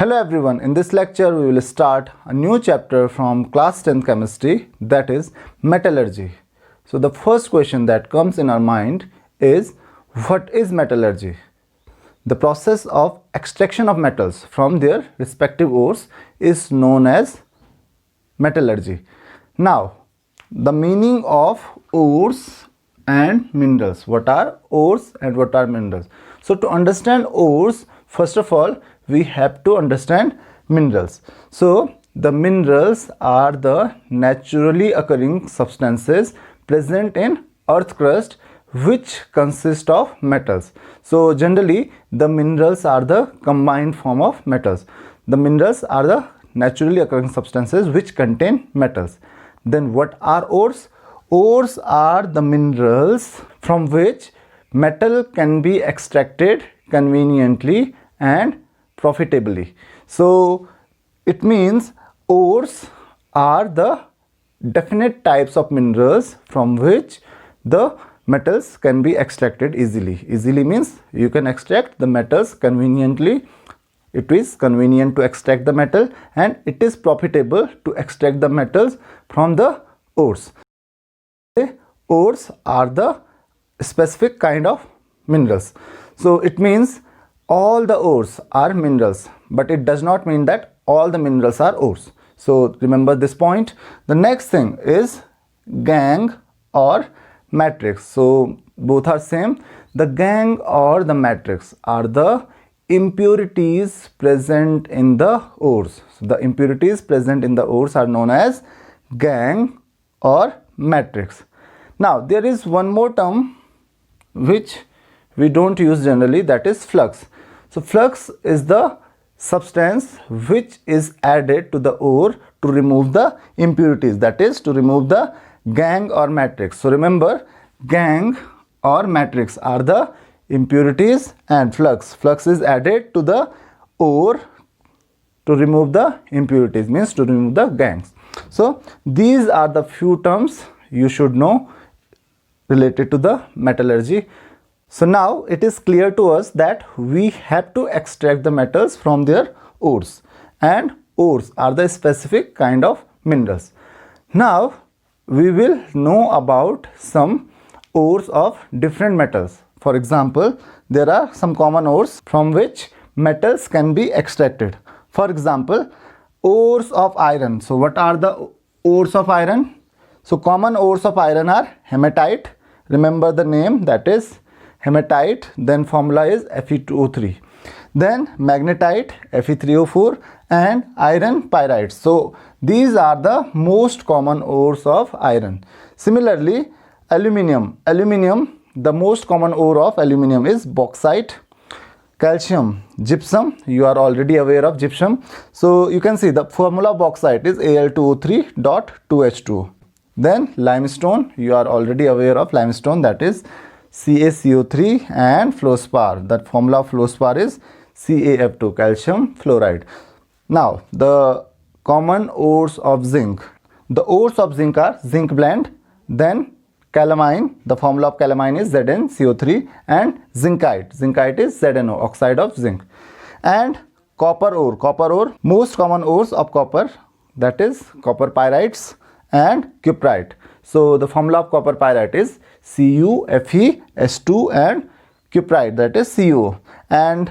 Hello everyone, in this lecture we will start a new chapter from class 10th chemistry, that is metallurgy. So the first question that comes in our mind is, what is metallurgy? The process of extraction of metals from their respective ores is known as metallurgy. Now, the meaning of ores and minerals. What are ores and what are minerals? So to understand ores, first of all, we have to understand minerals. So the minerals are the naturally occurring substances present in earth crust which consist of metals. So generally the minerals are the combined form of metals. The minerals are the naturally occurring substances which contain metals. Then what are ores? Ores are the minerals from which metal can be extracted conveniently and profitably. So it means ores are the definite types of minerals from which the metals can be extracted easily. Easily means you can extract the metals conveniently. It is convenient to extract the metal and it is profitable to extract the metals from the ores. Ores are the specific kind of minerals. So it means all the ores are minerals, but it does not mean that all the minerals are ores. So remember this point. The next thing is gangue or matrix. So both are same. The gangue or the matrix are the impurities present in the ores. So the impurities present in the ores are known as gangue or matrix. Now there is one more term which we don't use generally, that is flux. So flux is the substance which is added to the ore to remove the impurities, that is to remove the gangue or matrix. So remember, gangue or matrix are the impurities and flux. Flux is added to the ore to remove the impurities, means to remove the gangues. So these are the few terms you should know related to the metallurgy. So now it is clear to us that we have to extract the metals from their ores, and ores are the specific kind of minerals. Now we will know about some ores of different metals. For example, there are some common ores from which metals can be extracted. For example, ores of iron. So what are the ores of iron? So common ores of iron are hematite. Remember the name, that is hematite. Then formula is Fe2O3. Then magnetite, Fe3O4, and iron pyrites. So these are the most common ores of iron. Similarly, aluminium. The most common ore of aluminium is bauxite. Calcium, gypsum. You are already aware of gypsum. So you can see the formula of bauxite is Al2O3.2H2. Then limestone. You are already aware of limestone, that is CaCO3, and fluorspar. That formula of fluorspar is CaF2, calcium fluoride. Now the common ores of zinc. The ores of zinc are zinc blende, then calamine. The formula of calamine is ZnCO3, and zincite. Zincite is ZnO, oxide of zinc. And copper ore. Most common ores of copper, that is copper pyrites and cuprite. So the formula of copper pyrite is CuFeS2 and cuprite, that is CO. And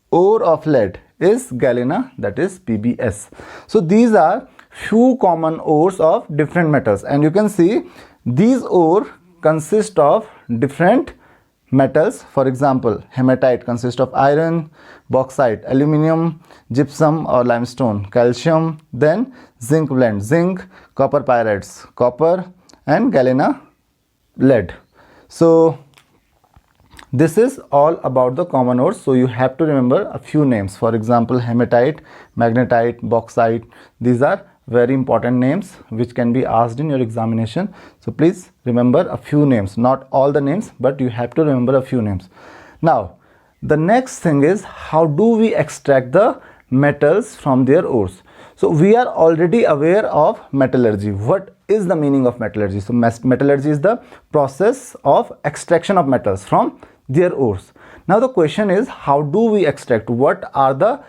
ore of lead is galena, that is PbS. So these are few common ores of different metals, and you can see these ore consist of different metals. For example, hematite consists of iron, bauxite aluminium, gypsum or limestone calcium, then zinc blende zinc, copper pyrites copper, and galena lead. So this is all about the common ores. So you have to remember a few names. For example, hematite, magnetite, bauxite. These are very important names which can be asked in your examination. So please remember a few names, not all the names, but you have to remember a few names. Now the next thing is, how do we extract the metals from their ores? So we are already aware of metallurgy. What is the meaning of metallurgy? So metallurgy is the process of extraction of metals from their ores. Now the question is, how do we extract? What are the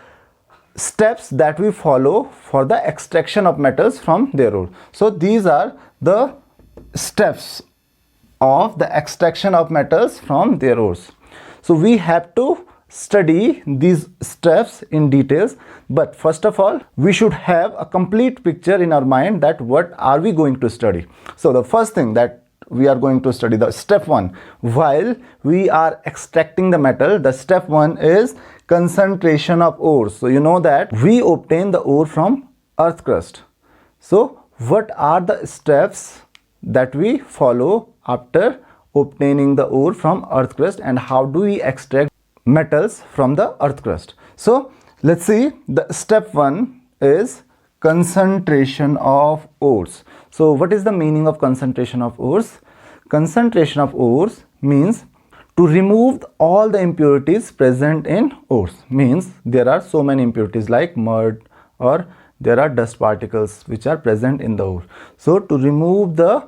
steps that we follow for the extraction of metals from their ore. So these are the steps of the extraction of metals from their ores. So we have to study these steps in details, but first of all we should have a complete picture in our mind that what are we going to study. So the first thing that we are going to study, the step 1, while we are extracting the metal, the step 1 is concentration of ores. So you know that we obtain the ore from earth crust. So what are the steps that we follow after obtaining the ore from earth crust, and how do we extract metals from the earth crust? So let's see, the step 1 is concentration of ores. So what is the meaning of concentration of ores? Concentration of ores means to remove all the impurities present in ores. Means there are so many impurities like mud, or there are dust particles which are present in the ore. So to remove the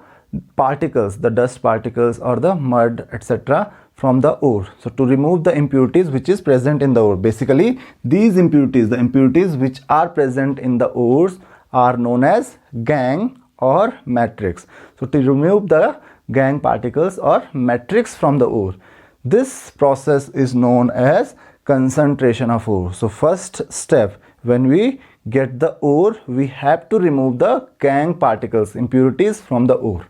particles, the dust particles or the mud, etc. from the ore. So to remove the impurities which is present in the ore. Basically these impurities, the impurities which are present in the ores, are known as gangue or matrix. So to remove the gangue particles or matrix from the ore, this process is known as concentration of ore. So first step, when we get the ore, we have to remove the gangue particles, impurities from the ore.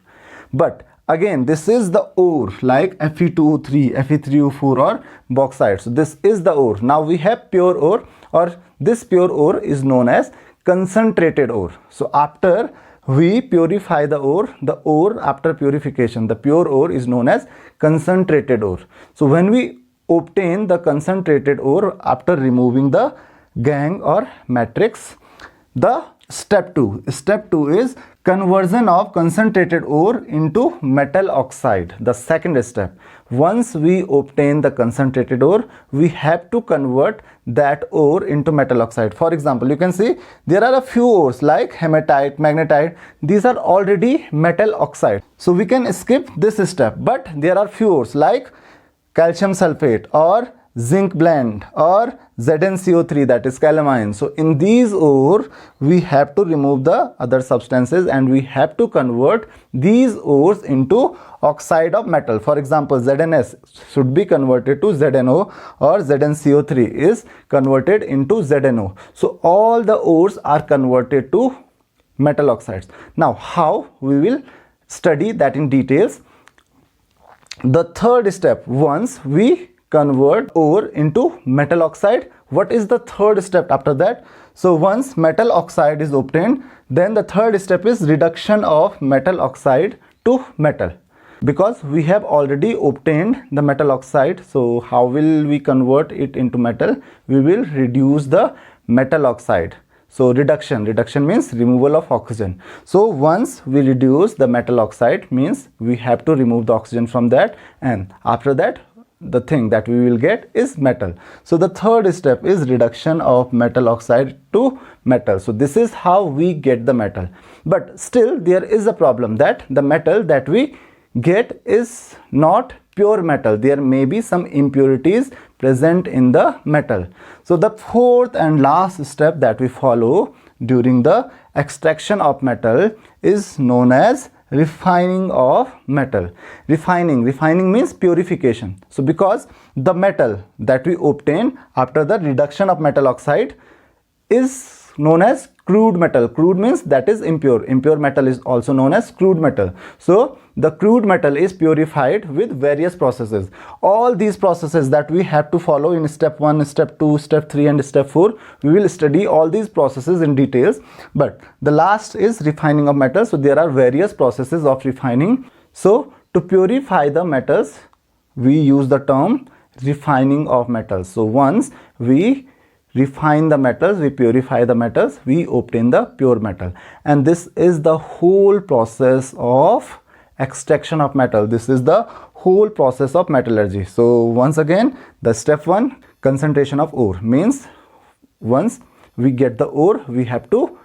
But again, this is the ore like Fe2O3, Fe3O4 or bauxite. So this is the ore. Now we have pure ore, or this pure ore is known as concentrated ore. So after we purify the ore after purification, the pure ore is known as concentrated ore. So when we obtain the concentrated ore after removing the gangue or matrix, the step 2 is conversion of concentrated ore into metal oxide, the second step. Once we obtain the concentrated ore, we have to convert that ore into metal oxide. For example, you can see there are a few ores like hematite, magnetite. These are already metal oxide, so we can skip this step. But there are few ores like calcium sulfate or zinc blend or ZnCO3, that is calamine. So in these ore we have to remove the other substances and we have to convert these ores into oxide of metal. For example, ZnS should be converted to ZnO, or ZnCO3 is converted into ZnO. So all the ores are converted to metal oxides. Now how we will study that in details. The third step, once we convert ore into metal oxide, what is the third step after that? So once metal oxide is obtained, then the third step is reduction of metal oxide to metal. Because we have already obtained the metal oxide, so how will we convert it into metal? We will reduce the metal oxide. So reduction means removal of oxygen. So once we reduce the metal oxide, means we have to remove the oxygen from that, and after that the thing that we will get is metal. So the third step is reduction of metal oxide to metal. So this is how we get the metal. But still there is a problem that the metal that we get is not pure metal. There may be some impurities present in the metal. So the fourth and last step that we follow during the extraction of metal is known as refining of metal. Refining means purification. So because the metal that we obtain after the reduction of metal oxide is known as crude metal. Crude means that is impure. Impure metal is also known as crude metal. So the crude metal is purified with various processes. All these processes that we have to follow in step 1, step 2, step 3 and step 4, we will study all these processes in details. But the last is refining of metals. So there are various processes of refining. So to purify the metals, we use the term refining of metals. So once we refine the metals, we purify the metals, we obtain the pure metal. And this is the whole process of extraction of metal. This is the whole process of metallurgy. So once again, the step 1, concentration of ore, means once we get the ore, we have to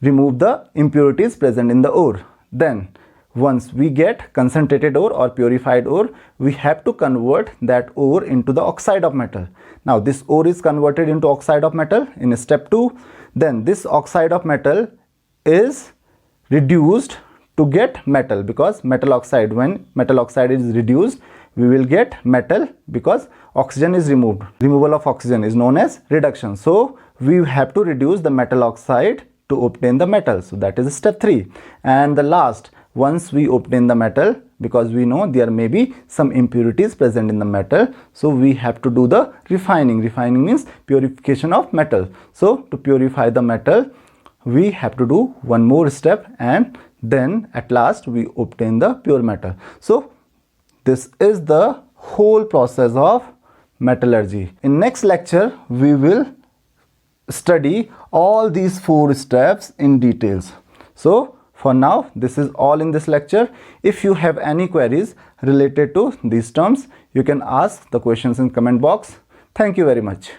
remove the impurities present in the ore. Then once we get concentrated ore or purified ore, we have to convert that ore into the oxide of metal. Now this ore is converted into oxide of metal in step 2. Then this oxide of metal is reduced to get metal, because metal oxide, when metal oxide is reduced, we will get metal because oxygen is removed. Removal of oxygen is known as reduction. So we have to reduce the metal oxide to obtain the metal. So that is step 3. And the last, once we obtain the metal, because we know there may be some impurities present in the metal, so we have to do the refining. Refining means purification of metal. So to purify the metal, we have to do one more step, and then at last we obtain the pure metal. So this is the whole process of metallurgy. In next lecture, we will study all these 4 steps in details. So for now, this is all in this lecture. If you have any queries related to these terms, you can ask the questions in comment box. Thank you very much.